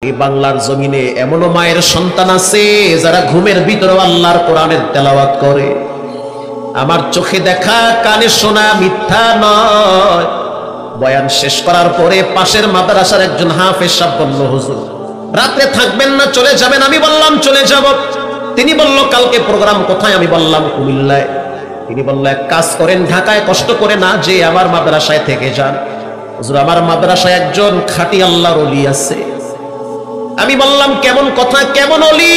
এই বাংলার জমিনে এমনও মায়ের সন্তান আছে যারা ঘুমের ভিতরে আল্লাহর কোরআনের তেলাওয়াত করে। আমার চোখে দেখা কানে শোনা মিথ্যা নয়। বয়ান শেষ করার পরে পাশের মাদ্রাসার একজন হাফেজ সাহেব বলল, হুজুর রাতে থাকবেন না চলে যাবেন? আমি বললাম চলে যাব। তিনি বলল কালকে প্রোগ্রাম কোথায়? আমি বললাম কুমিল্লায়। তিনি বলল এক কাজ করেন, ঢাকায় কষ্ট করে না যে আমার মাদ্রাসায় থেকে যান। হুজুর আমার মাদ্রাসায় একজন খাঁটি আল্লাহর ওলি আছে। আমি বললাম কেমন কথা, কেমন ওলি?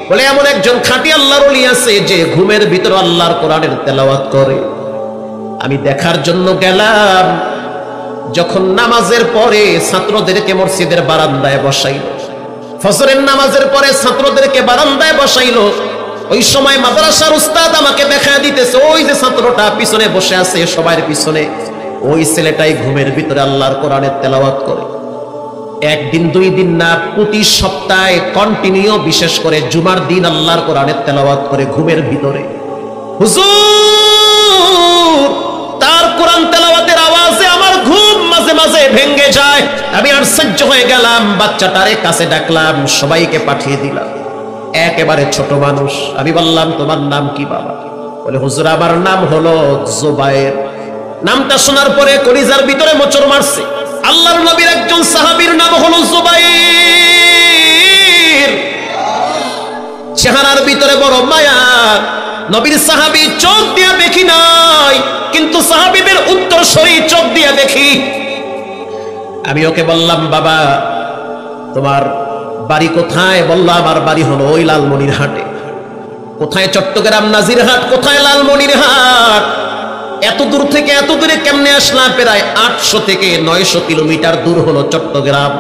বলে এমন একজন খাঁটি আল্লাহর ওলি আছে যে ঘুমের ভিতরে আল্লাহর কোরআনের তেলাওয়াত করে। আমি দেখার জন্য গেলাম। যখন নামাজের পরে ছাত্রদেরকে মসজিদের বারান্দায় বসাইল, ফজরের নামাজের পরে ছাত্রদেরকে বারান্দায় বসাইল, ওই সময় মাদ্রাসার উস্তাদ আমাকে দেখা দিতেছে ওই যে ছাত্রটা পিছনে বসে আছে সবার পিছনে, ওই ছেলেটাই ঘুমের ভিতরে আল্লাহর কোরআনের তেলাওয়াত করে। একদিন দুই দিন না, প্রতি সপ্তাহে কন্টিনিউ, বিশেষ করে জুমার দিন আল্লাহর কোরআনের তেলাওয়াত করে ঘুমের ভিতরে। হুজুর তার কোরআন তেলাওয়াতের আওয়াজে আমার ঘুম মাঝে মাঝে ভেঙে যায়। আমি আশ্চর্য হয়ে গেলাম। বাচ্চাটারে কাছে ডাকলাম, সবাইকে পাঠিয়ে দিলাম। একেবারে ছোট মানুষ। আমি বললাম তোমার নাম কি বাবা? বলে হুজুর আমার নাম হলো জুবায়ের। নামটা শোনার পরে কলিজার ভিতরে মোচড় মারছে। আল্লাহর নবীর একজন সাহাবীর নাম হলো জুবায়ের। চেহারার ভিতরে বড় মায়া। নবীর সাহাবী চোখ দিয়ে দেখি নাই, কিন্তু সাহাবীদের উত্তরসূরি চোখ দিয়ে দেখি। আমি ওকে বললাম বাবা তোমার বাড়ি কোথায়? বলল আমার বাড়ি হলো ওই লালমনিরহাটে। কোথায়? চট্টগ্রাম নাজিরহাট। কোথায়? লালমনিরহাট। এত দূর থেকে এত দূরে কেমনে আসলাম? প্রায় 800 থেকে 900 কিলোমিটার দূর হলো চট্টগ্রাম।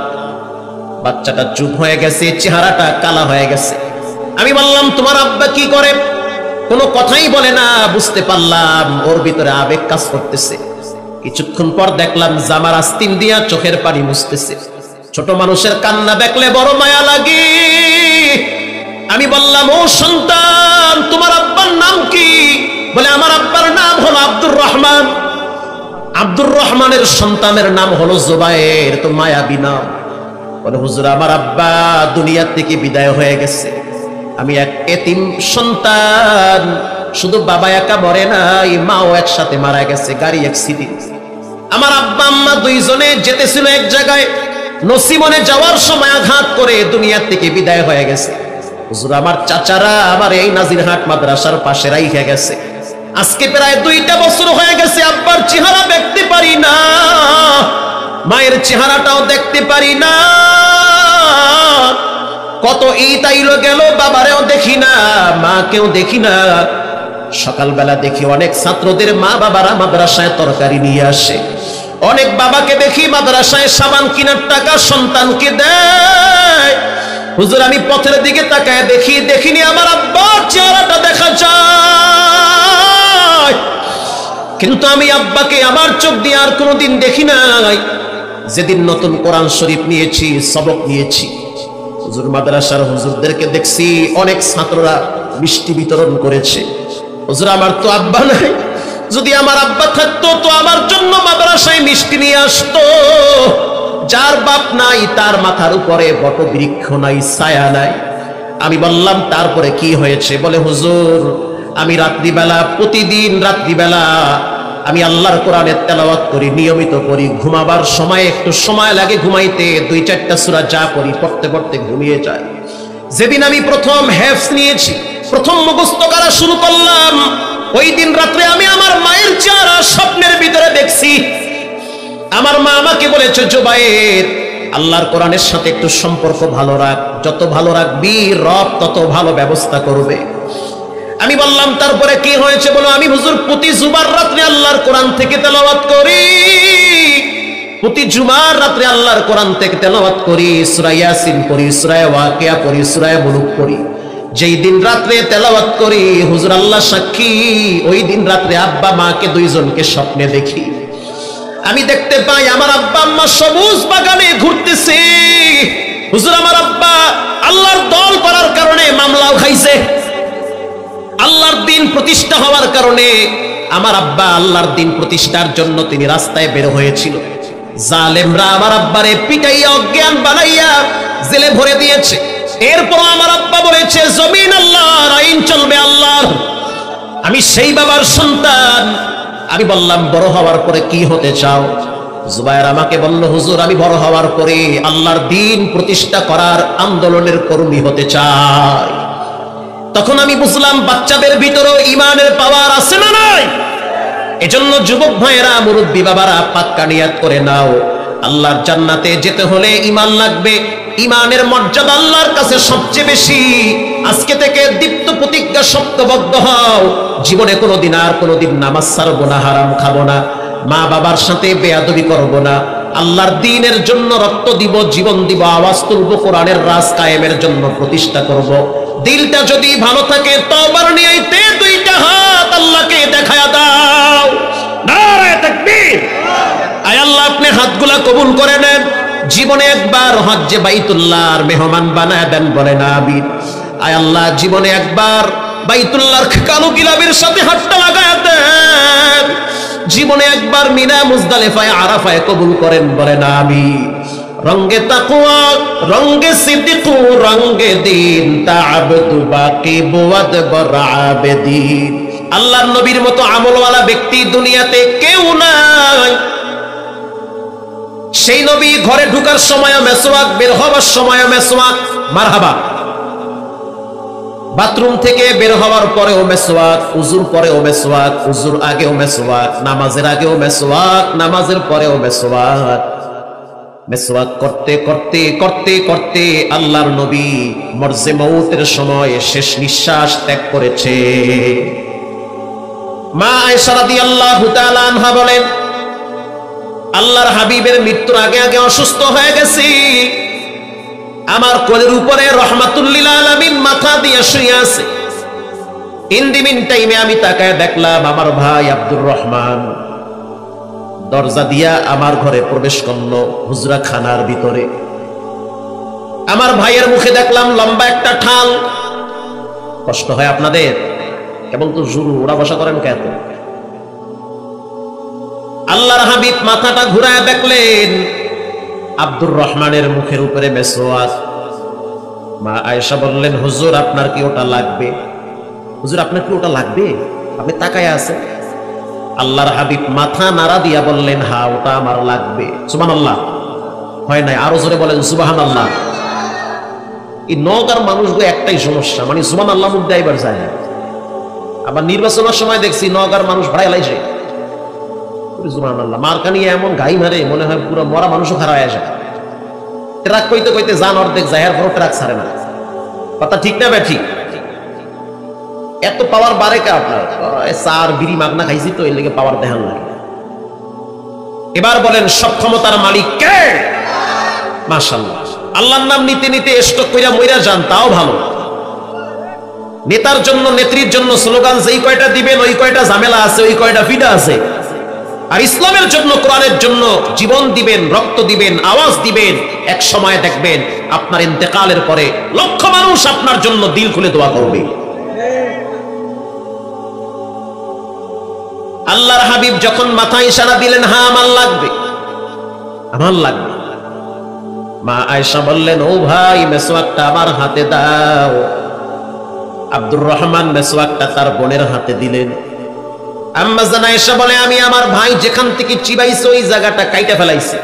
বাচ্চাটা চুপ হয়ে গেছে, চেহারাটা কালা হয়ে গেছে। আমি বললাম তোমার আব্বা কি করে? কোনো কথাই বলে না। বুঝতে পারলাম ওর ভিতরে আবেগ কাজ করতেছে। কিছুক্ষণ পর দেখলাম জামার আস্তিন দিয়া চোখের পানি মুছতেছে। ছোট মানুষের কান্না দেখলে বড় মায়া লাগে। আমি বললাম ও সন্তান তোমার আব্বার নাম কি? বলে আমার আব্বার নাম হলো আব্দুর রহমান। আব্দুর রহমানের সন্তানের নাম হলো জুবায়ের। তো মায়াবী নাম। বলে হুজুর আমার আব্বা দুনিয়া থেকে বিদায় হয়ে গেছে। আমি এক এতিম সন্তান। শুধু বাবা একা মরে নাই, মাও একসাথে মারা গেছে গাড়ি অ্যাক্সিডেন্ট। আমার আব্বা আম্মা দুইজনে যেতেছিল এক জায়গায়, নসিমনে যাওয়ার সময় আঘাত করে দুনিয়া থেকে বিদায় হয়ে গেছে। হুজুর আমার চাচারা আমার এই নাজিরহাট মাদ্রাসার পাশে রাইখা গেছে। আজকে প্রায় 2টা বছর হয়ে গেছে। আব্বার চেহারা দেখতে পারি না, মায়ের চেহারাটাও দেখতে পারি না। কত ঈদ আইলো গেল, বাবারেও দেখি না, মাকেও দেখি না। সকালবেলা দেখি অনেক ছাত্রদের মা বাবারা মাদ্রাসায় তরকারি নিয়ে আসে। অনেক বাবাকে দেখি মাদ্রাসায় সাবান কেনার টাকা সন্তানকে দেয়। হুজুর আমি পথের দিকে তাকায় দেখি, দেখিনি আমার আব্বার চেহারাটা দেখা যায়, কিন্তু আমি আব্বাকে আমার চোখ দিয়ে আর কোনোদিন দেখি নাই। যেদিন নতুন কোরআন শরীফ নিয়েছি, সবক নিয়েছি, হুজুর মাদ্রাসার হুজুরদেরকে দেখছি অনেক ছাত্ররা মিষ্টি বিতরণ করেছে। হুজুর আমার তো আব্বা নাই, যদি আমার আব্বা থাকতো তো আমার জন্য মাদ্রাসায় মিষ্টি নিয়ে আসতো। যার বাপ নাই তার মাথার উপরে বটবৃক্ষ নাই, ছায়া নাই। আমি বললাম তারপরে কি হয়েছে? বলে হুজুর আমি রাত্রিবেলা, প্রতিদিন রাত্রিবেলা আমি আল্লাহর কোরআনের তেলাওয়াত করি, নিয়মিত করি। ঘুমাবার সময় একটু সময় লাগে ঘুমাইতে, 2-4টা সূরা যা পড়ি পড়তে পড়তে ঘুমিয়ে যায়। যেদিন আমি প্রথম হেফজ নিয়েছি, প্রথম মুখস্থ করা শুরু করলাম, ওই দিন রাত্রে আমি আমার মায়ের চেহারা স্বপ্নের ভিতরে দেখছি। আমার মা আমাকে বলেছে জুবায়ের আল্লাহর কোরআনের সাথে একটু সম্পর্ক ভালো রাখ, যত ভালো রাখবি রব তত ভালো ব্যবস্থা করবে। আমি বললাম তারপরে কি হয়েছে? বলো আমি হুজুর প্রতি জুমার রাত্রে আল্লাহর কোরআন থেকে তেলাওয়াত করি, প্রতি জুমার রাত্রে আল্লাহর কোরআন থেকে তেলাওয়াত করি। সূরা ইয়াসিন পড়ি, সূরা ওয়াকিয়া পড়ি, সূরা মুলুক পড়ি। যেই দিন রাত্রে তেলাওয়াত করি হুজুর আল্লাহ সাক্ষী, ওই দিন রাত্রে আব্বা মাকে দুইজনকে স্বপ্নে দেখি। আমি দেখতে পাই আমার আব্বা আম্মা সবুজ বাগানে ঘুরতেছে। হুজুর আমার আব্বা আল্লাহর দল করার কারণে মামলাও খাইছে। আল্লাহর দিন প্রতিষ্ঠা হওয়ার কারণে আমার আব্বা আল্লাহর দিন প্রতিষ্ঠার জন্য তিনি রাস্তায় বের হয়েছিল। জালেমরা আমার আব্বারে পিটাইয়া অজ্ঞান বানাইয়া জেলে ভরে দিয়েছে। এরপর আমার আব্বা বলেছে জমিন আল্লাহর, আইন চলবে আল্লাহর। আমি সেই বাবার সন্তান। আমি বললাম বড় হওয়ার পরে কি হতে চাও? জুবায়ের আমাকে বলল হুজুর আমি বড় হওয়ার পরে আল্লাহর দ্বীন প্রতিষ্ঠা করার আন্দোলনের কর্মী হতে চাই। তখন আমি বুঝলাম বাচ্চাদের ভিতরেও ঈমানের পাওয়ার আছে না নাই? এজন্য যুবক ভাইয়েরা, মুরব্বী বাবারা, পাক্কা নিয়াত করে নাও, আল্লাহর জান্নাতে যেতে হলে ঈমান লাগবে। ঈমানের মর্যাদা আল্লাহর কাছে সবচেয়ে বেশি। আজকে থেকে দীপ্ত প্রতিজ্ঞা শব্দবদ্ধ হও, জীবনে কোনোদিন নামাজ ছাড়বো না, হারাম খাবো না, মা বাবার সাথে বেয়াদবি করবো না, আল্লাহর দ্বীনের জন্য রক্ত দিব, জীবন দিব, আওয়াজ তুলব, কোরআনের রাজ কায়েমের জন্য প্রতিষ্ঠা করব। দিলটা যদি ভালো থাকে তওবার নিয়াইতে দুইটা হাত আল্লাহকে দেখায়া দাও। নারে তাকবীর! আয় আল্লাহ আপনি হাতগুলা কবুল করে নেন। জীবনে একবার হজ্জে বাইতুল্লাহর মেহমান বানায় দেন, বলেন আমিন। আয় আল্লাহ জীবনে একবার বাইতুল্লাহর কালো গিলাবের সাথে হাতটা লাগায় দেন। জীবনে একবার মিনা মুজদালিফায় আরাফায় কবুল করেন, বলেন আমিন। রঙ্গে তাকওয়া, রঙ্গে সিদ্দিক, রঙ্গে দ্বীন, তা'আবদু বাকি বুয়াদ বরআবেদিন। আল্লাহর নবীর মতো আমলওয়ালা ব্যক্তি দুনিয়াতে কেউ নাই। সেই নবী ঘরে ঢোকার সময় মেসওয়াক, বের হওয়ার সময় মেসওয়াক। মারহাবা। বাথরুম থেকে বের হওয়ার পরেও মেসওয়াক, উযুর পরেও মেসওয়াক, উযুর আগেও মেসওয়াক, নামাজের আগেও মেসওয়াক, নামাজের পরেও মেসওয়াক। মেসওয়াক করতে করতে করতে করতে আল্লাহর নবী মরজে মউতের সময় শেষ নিঃশ্বাস ত্যাগ করেছে। মা আয়েশা রাদিয়াল্লাহু তাআলা আনহা বলেন, আল্লাহর হাবিবের মৃত্যুর আগে আগে অসুস্থ হয়ে গেছি। আমার কোলের উপরে রাহমাতুল লিল আলামিন মাথা দিয়ে শুয়ে আছে। ইন দি মিন টাইমে আমি তাকায় দেখলাম আমার ভাই আব্দুর রহমান দরজা দিয়া আমার ঘরে প্রবেশ করলো, হুজরা খানার ভিতরে। আমার ভাইয়ের মুখে দেখলাম লম্বা একটা ঠাল। কষ্ট হয় আপনাদের? কেবল তো জুরু ওরা বসা করেন কেন? আল্লাহর হাবিব মাথাটা ঘুরায় দেখলেন আব্দুর রহমানের মুখের উপরে মেসওয়াক। মা আয়েশা বললেন হুজুর আপনার কি ওটা লাগবে? হুজুর আপনার কি ওটা লাগবে? আপনি তাকায় আছেন। আল্লাহর হাবিব মাথা নাড়া দিয়া বললেন হ্যাঁ ওটা আমার লাগবে। সুবহানাল্লাহ। হয় নাই? আরো জোরে বলেন সুবহানাল্লাহ। এই নওগাঁর মানুষগুলো একটাই সমস্যা, মানে সুবহানাল্লাহ মুখ দিয়ে এবার যায় না। আবার নির্বাচনের সময় দেখছি নওগাঁর মানুষ ভাড়ায় লাইছে সুবহানাল্লাহ, মার্কা নিয়ে এমন গাই মারে মনে হয় পুরো মরা মানুষও খারাপ হয়ে যায়। ট্রাক কইতে কইতে যান অর্ধেক যায়, আর ট্রাক ছাড়ে না। কথা ঠিক না ঠিক? এত পাওয়ার বাড়ে কে আপনার? চার বিড়ি মাগনা খাইছি তো এর লেগে পাওয়ার দেখান লাগে। এবার বলেন সক্ষমতার মালিক কে? মাশাআল্লাহ। আল্লাহর নাম নিতে নিতে স্ট্রোক কইরা মইরা যান তাও ভালো। নেতার জন্য নেত্রীর জন্য স্লোগান যেই কয়টা দিবেন ওই কয়টা ঝামেলা আছে, ওই কয়টা ফিডা আছে। আর ইসলামের জন্য, কোরআনের জন্য জীবন দিবেন, রক্ত দিবেন, আওয়াজ দিবেন। এক সময় দেখবেন আপনার ইন্তেকালের পরে লক্ষ মানুষ আপনার জন্য দিল খুলে দোয়া করবে। আল্লাহর হাবিব যখন মাথায় ইশারা দিলেন হ্যাঁ আমার লাগবে, আমার লাগবে। মা আয়েশা বললেন ও ভাই মেসওয়াকটা আমার হাতে দাও। আব্দুর রহমান মেসওয়াকটা তার বোনের হাতে দিলেন। আম্মা জান আয়েশা বলে আমি আমার ভাই যেখান থেকে চিবাইছে ওই জায়গাটা কাইটা ফেলাইছি।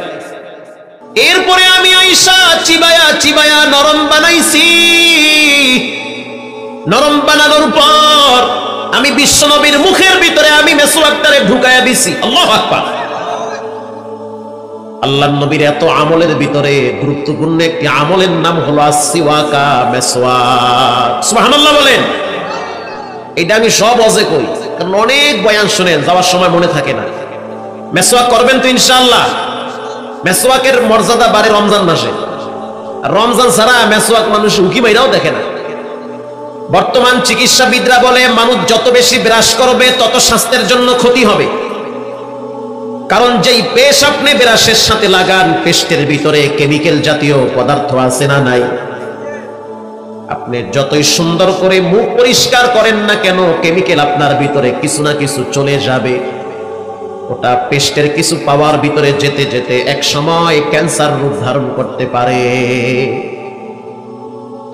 এরপরে আমি আয়েশা চিবায়া চিবায়া নরম বানাইছি। নরম বানানোর পর আমি বিশ্বনবীর মুখের ভিতরে আমি মেসওয়াকটারে ঢুকায়া দিছি। আল্লাহু আকবার। আল্লাহর নবীর এত আমলের ভিতরে গুরুত্বপূর্ণ একটি আমলের নাম হলো আসওয়াকা, মেসওয়াক। সুবহানাল্লাহ বলেন। এটা আমি সব ওয়াজে কই, কারণ অনেক বয়ান শুনেন যাওয়ার সময় মনে থাকে না। মেসওয়াক করবেন তো ইনশাআল্লাহ। মেসওয়াকের মর্যাদা বাড়ে রমজান মাসে। আর রমজান ছাড়া মেসওয়াক মানুষ উকি মাইরাও দেখে না। বর্তমান চিকিৎসাবিদরা বলে মানুষ যত বেশি ব্রাশ করবে তত স্বাস্থ্যের জন্য ক্ষতি হবে। কারণ যেই পেস্ট আপনি ব্রাশের সাথে লাগান, পেস্টের ভিতরে কেমিক্যাল জাতীয় পদার্থ আছে না নাই? আপনি যতই সুন্দর করে মুখ পরিষ্কার করেন না কেন, কেমিক্যাল আপনার ভিতরে কিছু না কিছু চলে যাবে। ওটা পেস্টের কিছু পাওয়ার ভিতরে যেতে যেতে এক সময় ক্যান্সার রূপ ধারণ করতে পারে।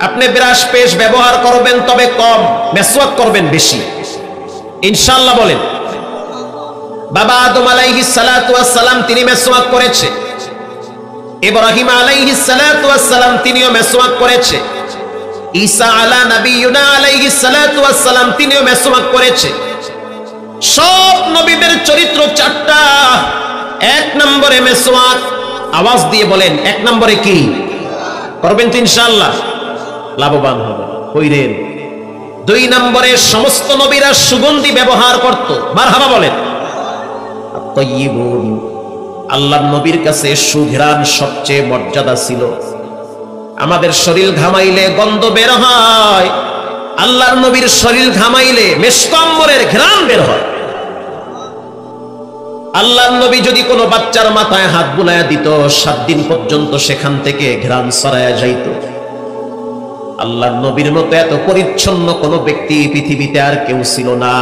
আপনি ব্রাশ পেস্ট ব্যবহার করবেন তবে কম, মেসওয়াক করবেন বেশি, ইনশাআল্লাহ বলেন। বাবা আদম আলাইহিস সালাতু ওয়াস সালাম তিনি মেসওয়াক করেছে, ইব্রাহিম আলাইহিস সালাতু ওয়াস সালাম তিনিও মেসওয়াক করেছে, ঈসা আলা নবিয়ুনা আলাইহিস সালাতু ওয়াস সালাম তিনিও মেসওয়াক করেছে। সব নবীদের চরিত্র চারটা। এক নম্বরে মেসওয়াক, আওয়াজ দিয়ে বলেন এক নম্বরে কি করবেন তো ইনশাআল্লাহ লাভবান হবেন, কইরেন। দুই নম্বরে সমস্ত নবীরা সুগন্ধি ব্যবহার করত, মারহাবা বলেন। তাইয়িবুন, আল্লাহর নবীর কাছে সুঘ্রাণ সবচেয়ে মর্যাদা ছিল। আমাদের শরীর ঘামাইলে গন্ধ বের হয়, আল্লাহর নবীর শরীর ঘামাইলে মেশকাম্বরের ঘ্রাণ বের হয়। আল্লাহর নবী যদি কোনো বাচ্চার মাথায় হাত বুলায়া দিত 7 দিন পর্যন্ত সেখান থেকে ঘ্রাণ ছড়ায়া যাইত। আল্লাহর নবীর মতো এত পরিচ্ছন্ন কোনো ব্যক্তি পৃথিবীতে আর কেউ ছিল না।